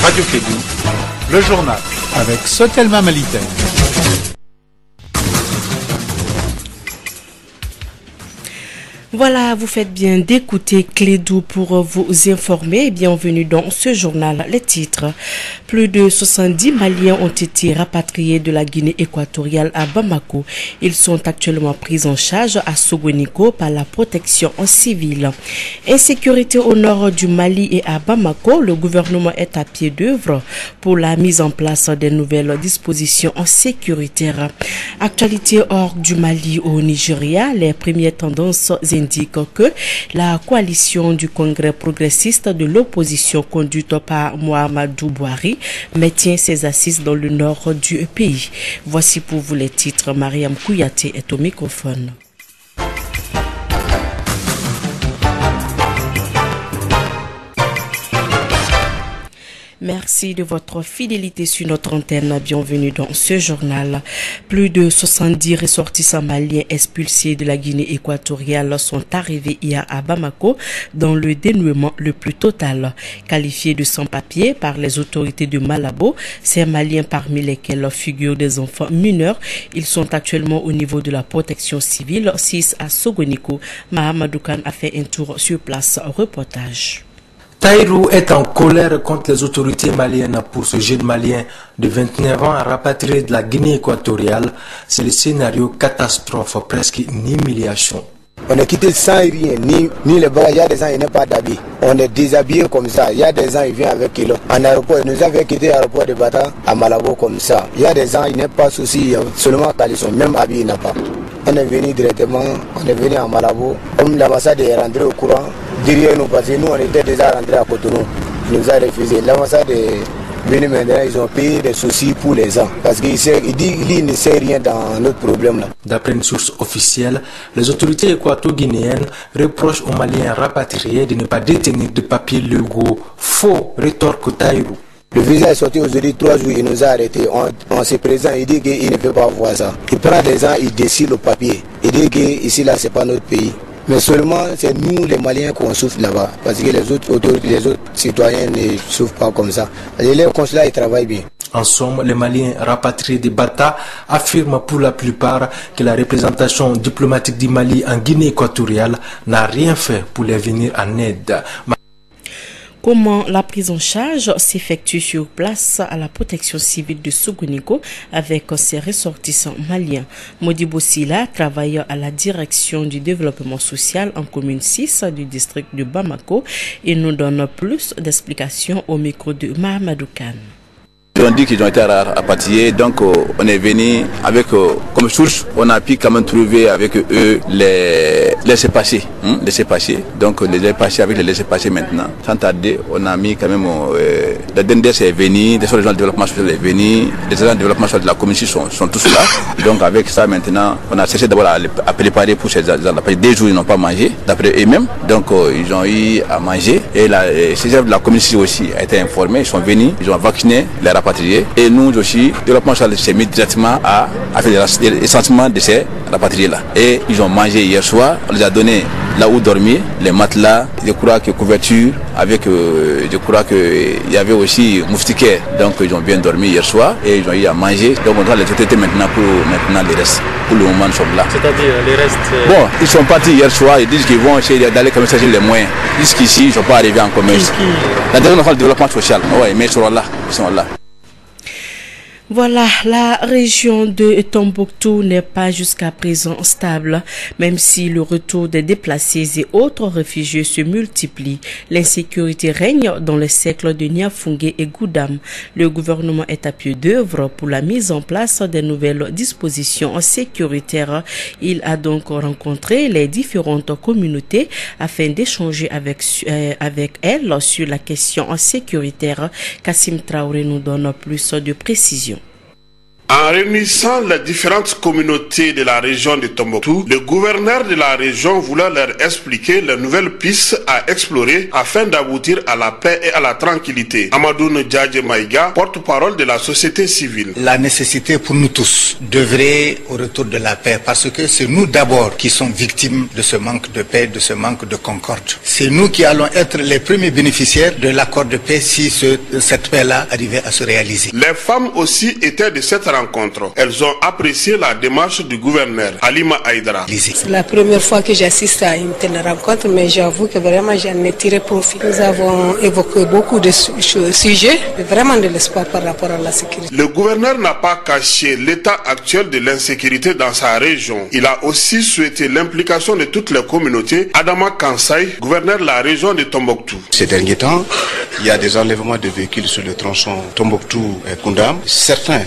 Radio Kédou, le journal avec Sotelma Malitaine. Voilà, vous faites bien d'écouter Kédou pour vous informer. Bienvenue dans ce journal. Les titres. Plus de 70 Maliens ont été rapatriés de la Guinée équatoriale à Bamako. Ils sont actuellement pris en charge à Sogoniko par la protection civile. Insécurité au nord du Mali et à Bamako, le gouvernement est à pied d'œuvre pour la mise en place des nouvelles dispositions sécuritaires. Actualité hors du Mali au Nigeria, les premières tendances indique que la coalition du Congrès progressiste de l'opposition conduite par Mohamedou Bouhari maintient ses assises dans le nord du pays. Voici pour vous les titres. Mariam Kouyaté est au microphone. Merci de votre fidélité sur notre antenne. Bienvenue dans ce journal. Plus de 70 ressortissants maliens expulsés de la Guinée équatoriale sont arrivés hier à Bamako dans le dénuement le plus total. Qualifiés de sans-papiers par les autorités de Malabo, ces Maliens parmi lesquels figurent des enfants mineurs, ils sont actuellement au niveau de la protection civile 6 à Sogoniko. Mahamadou Khan a fait un tour sur place. Reportage. Taïrou est en colère contre les autorités maliennes pour ce jeune malien de 29 ans rapatrié de la Guinée équatoriale. C'est le scénario catastrophe, presque une humiliation. On est quitté sans rien, ni les bras, il y a des gens qui n'ont pas d'habits. On est déshabillé comme ça, il y a des gens qui viennent avec kilo. En aéroport, ils nous avaient quitté l'aéroport de Bata à Malabo comme ça. Il y a des gens qui n'ont pas de soucis, seulement caleçon, même habillés, ils n'ont pas. On est venu directement, on est venu à Malabo. Comme l'ambassade est rentrée au courant, derrière nous, parce que nous on était déjà rentrés à Cotonou. Ils nous a refusé. L'ambassade est venue maintenant, ils ont payé des soucis pour les gens. Parce qu'il dit qu'il ne sait rien dans notre problème là. D'après une source officielle, les autorités équato-guinéennes reprochent aux Maliens rapatriés de ne pas détenir de papiers légaux. Faux, rétorque Taïrou. Le visa est sorti aujourd'hui 3 jours, il nous a arrêtés. On se présente, il dit qu'il ne veut pas voir ça. Il prend des gens, il décide le papier. Il dit que ici là, c'est pas notre pays. Mais seulement, c'est nous les Maliens qu'on souffre là-bas. Parce que les autres autorités, les autres citoyens ne souffrent pas comme ça. Et les consulats, ils travaillent bien. En somme, les Maliens rapatriés de Bata affirment pour la plupart que la représentation diplomatique du Mali en Guinée équatoriale n'a rien fait pour les venir en aide. Comment la prise en charge s'effectue sur place à la protection civile de Sogoniko avec ses ressortissants maliens. Modibo Silla travaille à la direction du développement social en commune 6 du district de Bamako et nous donne plus d'explications au micro de Mahamadou Khan. On dit qu'ils ont été rapatriés, donc on est venu avec comme source, on a pu quand même trouver avec eux les laissez-passer, donc les laissez-passer avec les laissez-passer maintenant. Sans tarder, on a mis quand même, la DNDS est venu, les gens de développement social est venu, les agents de développement social de la commission sont tous là. Donc avec ça maintenant, on a cessé d'abord à préparer pour ces gens-là. Parce que des jours ils n'ont pas mangé, d'après eux-mêmes, donc ils ont eu à manger. Et ces gens de la commission aussi ont été informés, ils sont venus, ils ont vacciné les rapatriés. Et nous aussi, le développement social s'est mis directement à faire les sentiments de ces rapatriés-là. Et ils ont mangé hier soir, on les a donné là où dormir, les matelas, je crois que couverture, avec, je crois qu'il y avait aussi moustiquaire. Donc ils ont bien dormi hier soir et ils ont eu à manger. Donc on doit les traiter maintenant pour les restes. Pour le moment, nous sommes là. C'est-à-dire les restes Bon, ils sont partis hier soir, ils disent qu'ils vont essayer d'aller comme ça, les moyens. Jusqu'ici, ils ne sont pas arrivés en commerce. La dernière fois, le développement social, oui, mais ils sont là. Voilà, la région de Tombouctou n'est pas jusqu'à présent stable, même si le retour des déplacés et autres réfugiés se multiplie. L'insécurité règne dans les cercles de Niafungue et Goudam. Le gouvernement est à pied d'œuvre pour la mise en place des nouvelles dispositions sécuritaires. Il a donc rencontré les différentes communautés afin d'échanger avec elles sur la question sécuritaire. Kassim Traoré nous donne plus de précisions. En réunissant les différentes communautés de la région de Tombouctou, le gouverneur de la région voulait leur expliquer les nouvelles pistes à explorer afin d'aboutir à la paix et à la tranquillité. Amadou Ndjadje Maïga, porte-parole de la société civile. La nécessité pour nous tous d'œuvrer au retour de la paix, parce que c'est nous d'abord qui sommes victimes de ce manque de paix, de ce manque de concorde. C'est nous qui allons être les premiers bénéficiaires de l'accord de paix si cette paix-là arrivait à se réaliser. Les femmes aussi étaient de cette rencontre. Elles ont apprécié la démarche du gouverneur, Halima Aïdara. C'est la première fois que j'assiste à une telle rencontre, mais j'avoue que vraiment j'en ai tiré profit. Nous avons évoqué beaucoup de sujets, vraiment de l'espoir par rapport à la sécurité. Le gouverneur n'a pas caché l'état actuel de l'insécurité dans sa région. Il a aussi souhaité l'implication de toutes les communautés. Adama Kansai, gouverneur de la région de Tombouctou. Ces derniers temps, il y a des enlèvements de véhicules sur le tronçon Tombouctou-Koundam. Certains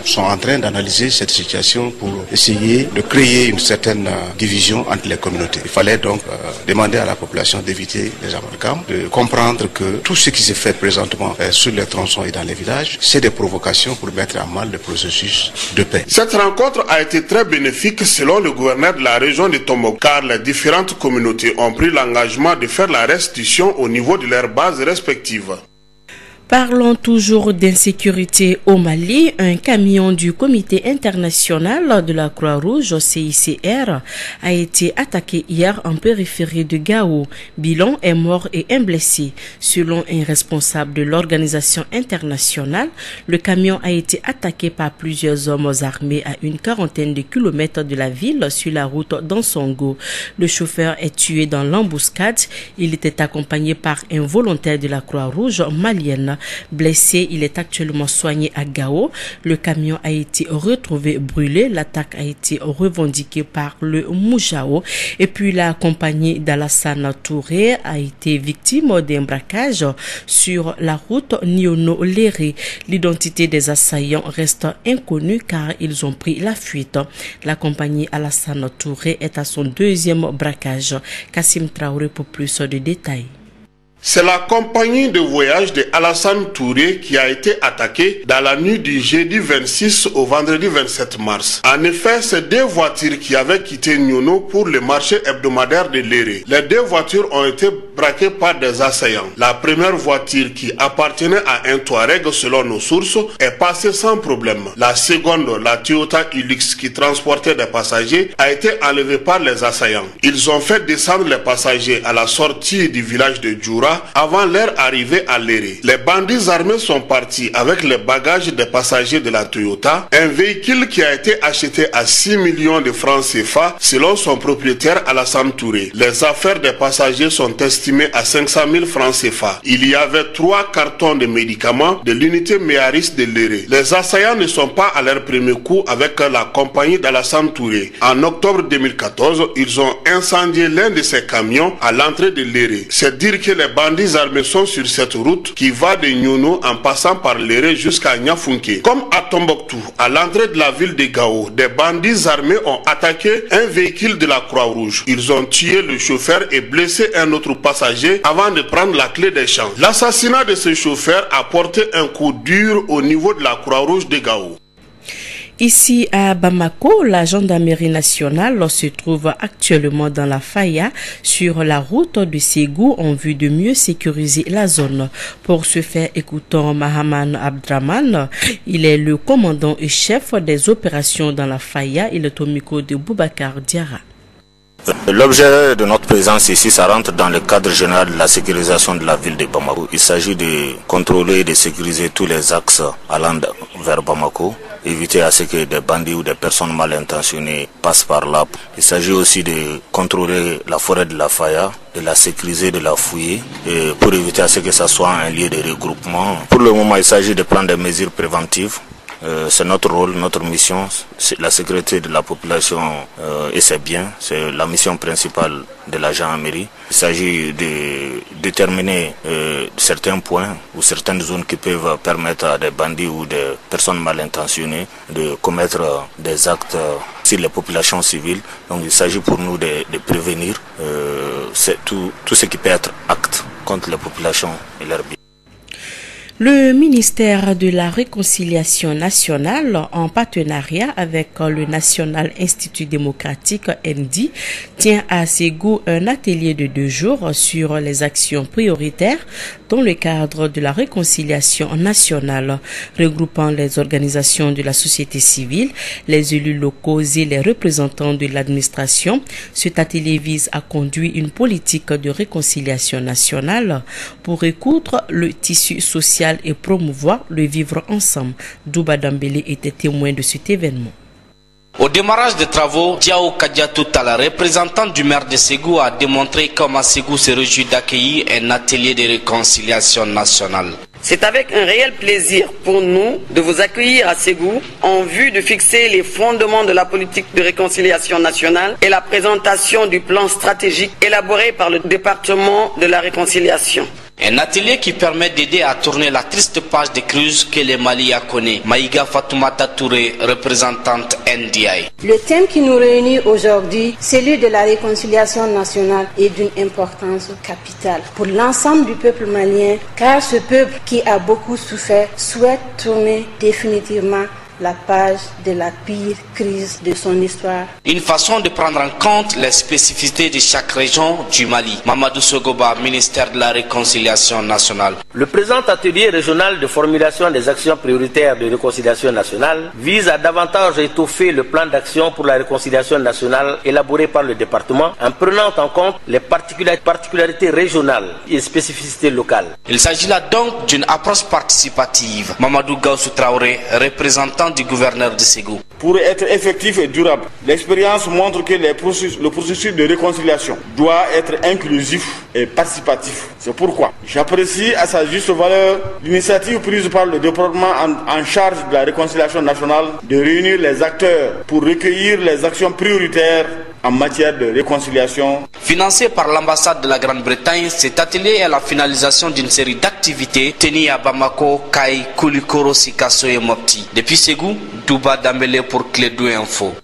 sont en train d'analyser cette situation pour essayer de créer une certaine division entre les communautés. Il fallait donc demander à la population d'éviter les amalgames, de comprendre que tout ce qui se fait présentement sur les tronçons et dans les villages, c'est des provocations pour mettre à mal le processus de paix. Cette rencontre a été très bénéfique selon le gouverneur de la région de Tombouctou, car les différentes communautés ont pris l'engagement de faire la restitution au niveau de leurs bases respectives. Parlons toujours d'insécurité au Mali. Un camion du Comité international de la Croix-Rouge, CICR, a été attaqué hier en périphérie de Gao. Bilan, un mort et un blessé. Selon un responsable de l'organisation internationale, le camion a été attaqué par plusieurs hommes armés à une quarantaine de kilomètres de la ville sur la route d'Ansongo. Le chauffeur est tué dans l'embuscade. Il était accompagné par un volontaire de la Croix-Rouge malienne. Blessé, il est actuellement soigné à Gao. Le camion a été retrouvé brûlé. L'attaque a été revendiquée par le Moujao. Et puis la compagnie d'Alassane Touré a été victime d'un braquage sur la route Niono-Léré. L'identité des assaillants reste inconnue car ils ont pris la fuite. La compagnie Alassane Touré est à son deuxième braquage. Kassim Traoré pour plus de détails. C'est la compagnie de voyage de Alassane Touré qui a été attaquée dans la nuit du jeudi 26 au vendredi 27 mars. En effet, c'est deux voitures qui avaient quitté Niono pour le marché hebdomadaire de Léré. Les deux voitures ont été braquées par des assaillants. La première voiture, qui appartenait à un Touareg selon nos sources, est passée sans problème. La seconde, la Toyota Hilux qui transportait des passagers, a été enlevée par les assaillants. Ils ont fait descendre les passagers à la sortie du village de Djoura avant leur arrivée à Léré. Les bandits armés sont partis avec les bagages des passagers de la Toyota, un véhicule qui a été acheté à 6 millions de francs CFA selon son propriétaire Alassane Touré. Les affaires des passagers sont estimées à 500 000 francs CFA. Il y avait 3 cartons de médicaments de l'unité Méaris de Léré. Les assaillants ne sont pas à leur premier coup avec la compagnie d'Alassane Touré. En octobre 2014, ils ont incendié l'un de ces camions à l'entrée de Léré. C'est dire que les bandits armés sont sur cette route qui va de Niono en passant par Léré jusqu'à Niafunke. Comme à Tombouctou, à l'entrée de la ville de Gao, des bandits armés ont attaqué un véhicule de la Croix-Rouge. Ils ont tué le chauffeur et blessé un autre passager avant de prendre la clé des champs. L'assassinat de ce chauffeur a porté un coup dur au niveau de la Croix-Rouge de Gao. Ici à Bamako, la gendarmerie nationale se trouve actuellement dans la faïa sur la route de Ségou en vue de mieux sécuriser la zone. Pour ce faire, écoutons Mahaman Abdraman. Il est le commandant et chef des opérations dans la faïa. Il est au micro de Boubacar Diarra. L'objet de notre présence ici, ça rentre dans le cadre général de la sécurisation de la ville de Bamako. Il s'agit de contrôler et de sécuriser tous les axes allant vers Bamako, éviter à ce que des bandits ou des personnes mal intentionnées passent par là. Il s'agit aussi de contrôler la forêt de la Faya, de la sécuriser, de la fouiller, et pour éviter à ce que ça soit un lieu de regroupement. Pour le moment, il s'agit de prendre des mesures préventives. C'est notre rôle, notre mission, c'est la sécurité de la population et ses biens. C'est la mission principale de la gendarmerie. Il s'agit de déterminer certains points ou certaines zones qui peuvent permettre à des bandits ou des personnes mal intentionnées de commettre des actes sur les populations civiles. Donc il s'agit pour nous de prévenir tout ce qui peut être acte contre les populations et leurs biens. Le ministère de la Réconciliation nationale, en partenariat avec le National Institut démocratique ND, tient à Ségou un atelier de 2 jours sur les actions prioritaires dans le cadre de la réconciliation nationale, regroupant les organisations de la société civile, les élus locaux et les représentants de l'administration. Cet atelier vise à conduire une politique de réconciliation nationale pour recoudre le tissu social et promouvoir le vivre ensemble. Douba Dambélé était témoin de cet événement. Au démarrage des travaux, Diao Kadiatou Tala, représentant du maire de Ségou, a démontré comment Ségou se réjouit d'accueillir un atelier de réconciliation nationale. C'est avec un réel plaisir pour nous de vous accueillir à Ségou en vue de fixer les fondements de la politique de réconciliation nationale et la présentation du plan stratégique élaboré par le département de la réconciliation. Un atelier qui permet d'aider à tourner la triste page de crise que le Mali a connue. Maïga Fatoumata Touré, représentante NDI. Le thème qui nous réunit aujourd'hui, celui de la réconciliation nationale, est d'une importance capitale pour l'ensemble du peuple malien, car ce peuple qui a beaucoup souffert souhaite tourner définitivement la page de la pire crise de son histoire. Une façon de prendre en compte les spécificités de chaque région du Mali. Mamadou Sogoba, ministère de la Réconciliation nationale. Le présent atelier régional de formulation des actions prioritaires de réconciliation nationale vise à davantage étoffer le plan d'action pour la réconciliation nationale élaboré par le département en prenant en compte les particularités régionales et spécificités locales. Il s'agit là donc d'une approche participative. Mamadou Gaussou Traoré, représentant du gouverneur de Ségou. Pour être effectif et durable, l'expérience montre que le processus de réconciliation doit être inclusif et participatif. C'est pourquoi j'apprécie à sa juste valeur l'initiative prise par le département en charge de la réconciliation nationale de réunir les acteurs pour recueillir les actions prioritaires en matière de réconciliation. Financé par l'ambassade de la Grande-Bretagne, cet atelier est la finalisation d'une série d'activités tenues à Bamako, Kaï, Koulikoro, Sikasso et Mopti. Depuis Ségou, Douba Dambélé pour Clédou Info.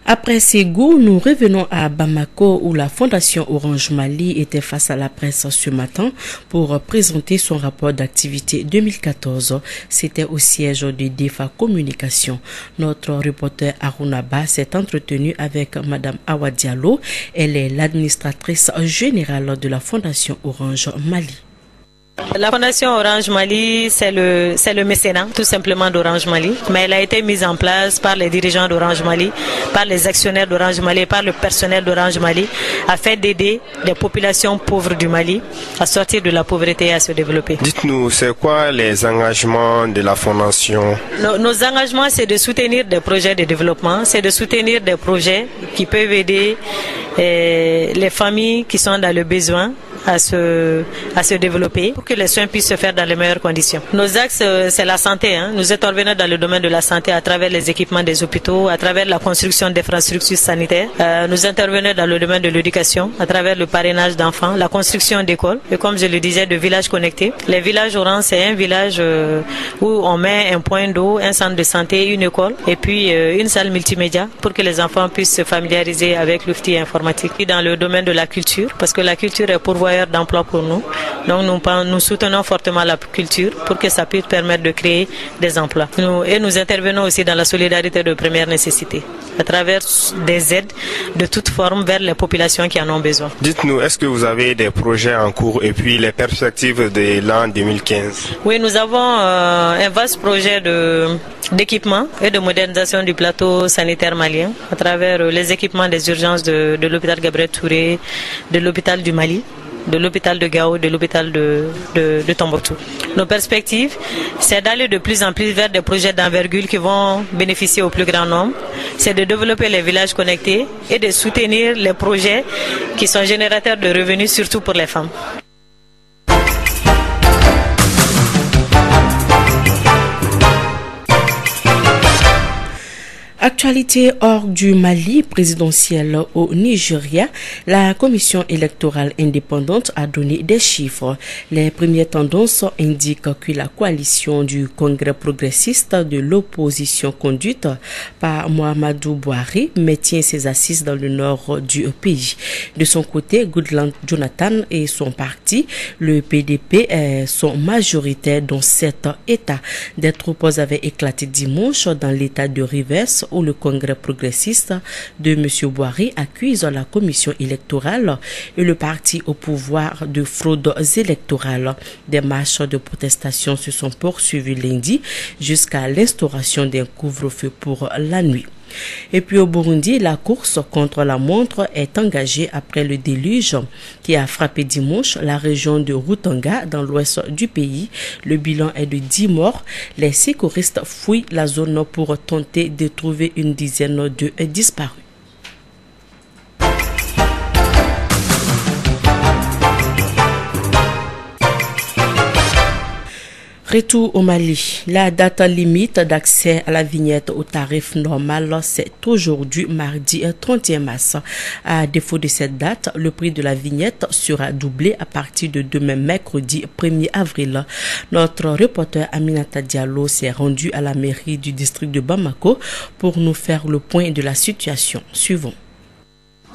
Après Ségou, nous revenons à Bamako où la Fondation Orange Mali était face à la presse ce matin pour présenter son rapport d'activité 2014. C'était au siège de DEFA Communication. Notre reporter Arunaba s'est entretenu avec Madame Awa Diallo. Elle est l'administratrice générale de la Fondation Orange Mali. La Fondation Orange Mali, c'est le mécénat tout simplement d'Orange Mali, mais elle a été mise en place par les dirigeants d'Orange Mali, par les actionnaires d'Orange Mali, par le personnel d'Orange Mali, afin d'aider les populations pauvres du Mali à sortir de la pauvreté et à se développer. Dites-nous, c'est quoi les engagements de la Fondation? Nos engagements, c'est de soutenir des projets de développement, c'est de soutenir des projets qui peuvent aider les familles qui sont dans le besoin à se développer pour que les soins puissent se faire dans les meilleures conditions. Nos axes, c'est la santé. Nous intervenons dans le domaine de la santé à travers les équipements des hôpitaux, à travers la construction d'infrastructures sanitaires. Nous intervenons dans le domaine de l'éducation, à travers le parrainage d'enfants, la construction d'écoles et comme je le disais, de villages connectés. Les villages orange, c'est un village où on met un point d'eau, un centre de santé, une école et puis une salle multimédia pour que les enfants puissent se familiariser avec l'outil informatique. Et dans le domaine de la culture, parce que la culture est pourvoyeur d'emploi pour nous. Donc nous soutenons fortement la culture pour que ça puisse permettre de créer des emplois. Nous intervenons aussi dans la solidarité de première nécessité, à travers des aides de toutes formes vers les populations qui en ont besoin. Dites-nous, est-ce que vous avez des projets en cours et puis les perspectives de l'an 2015? Oui, nous avons un vaste projet d'équipement et de modernisation du plateau sanitaire malien à travers les équipements des urgences de l'hôpital Gabriel Touré, de l'hôpital du Mali, de l'hôpital de Gao, de l'hôpital de Tombouctou. Nos perspectives, c'est d'aller de plus en plus vers des projets d'envergure qui vont bénéficier au plus grand nombre. C'est de développer les villages connectés et de soutenir les projets qui sont générateurs de revenus, surtout pour les femmes. Actualité hors du Mali présidentiel au Nigeria, la commission électorale indépendante a donné des chiffres. Les premières tendances indiquent que la coalition du Congrès progressiste de l'opposition conduite par Mohamedou Buhari maintient ses assises dans le nord du pays. De son côté, Goodluck Jonathan et son parti, le PDP, sont majoritaires dans 7 États. Des troupes avaient éclaté dimanche dans l'État de Rivers, où le Congrès progressiste de M. Buhari accuse la commission électorale et le parti au pouvoir de fraudes électorales. Des marches de protestation se sont poursuivies lundi jusqu'à l'instauration d'un couvre-feu pour la nuit. Et puis au Burundi, la course contre la montre est engagée après le déluge qui a frappé dimanche la région de Rutanga dans l'ouest du pays. Le bilan est de 10 morts. Les secouristes fouillent la zone pour tenter de trouver une dizaine de disparus. Retour au Mali. La date limite d'accès à la vignette au tarif normal, c'est aujourd'hui mardi 31 mars. À défaut de cette date, le prix de la vignette sera doublé à partir de demain mercredi 1er avril. Notre reporter Aminata Diallo s'est rendu à la mairie du district de Bamako pour nous faire le point de la situation. Suivons.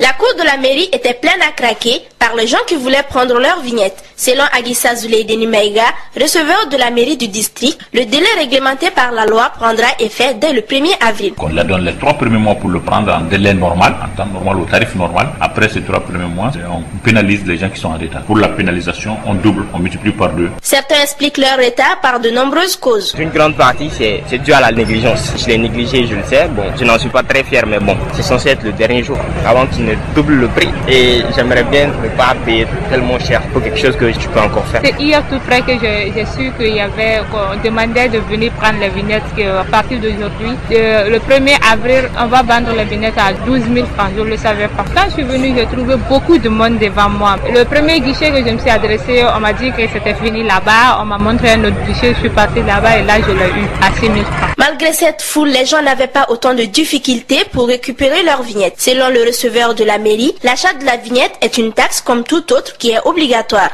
La cour de la mairie était pleine à craquer par les gens qui voulaient prendre leur vignette. Selon Agissa Zuleydeni Maïga, receveur de la mairie du district, le délai réglementé par la loi prendra effet dès le 1er avril. On leur donne les 3 premiers mois pour le prendre en délai normal, en temps normal, au tarif normal. Après ces 3 premiers mois, on pénalise les gens qui sont en retard. Pour la pénalisation, on double, on multiplie par 2. Certains expliquent leur retard par de nombreuses causes. Une grande partie, c'est dû à la négligence. Je l'ai négligé, je le sais. Bon, je n'en suis pas très fier, mais bon, c'est censé être le dernier jour avant qu'il ne double le prix. Et j'aimerais bien ne pas payer tellement cher pour quelque chose que tu peux encore faire. C'est hier tout près que j'ai su qu'il y avait, qu'on demandait de venir prendre les vignettes, qu'à partir d'aujourd'hui, le 1er avril, on va vendre les vignettes à 12 000 francs. Je ne le savais pas. Quand je suis venue, j'ai trouvé beaucoup de monde devant moi. Le premier guichet que je me suis adressé, on m'a dit que c'était fini là-bas. On m'a montré un autre guichet, je suis partie là-bas et là, je l'ai eu à 6 000 francs. Malgré cette foule, les gens n'avaient pas autant de difficultés pour récupérer leurs vignettes. Selon le receveur de la mairie, l'achat de la vignette est une taxe comme toute autre qui est obligatoire.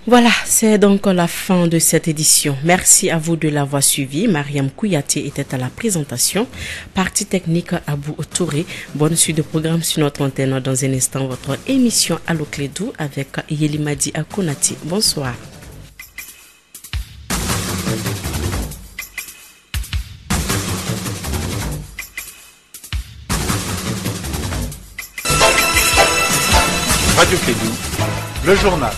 Voilà, c'est donc la fin de cette édition. Merci à vous de l'avoir suivi. Mariam Kouyaté était à la présentation. Partie technique Abou Touré. Bonne suite de programme sur notre antenne. Dans un instant, votre émission Allo Clédou avec Yelimadi Akonati. Bonsoir. Radio Clédou, le journal.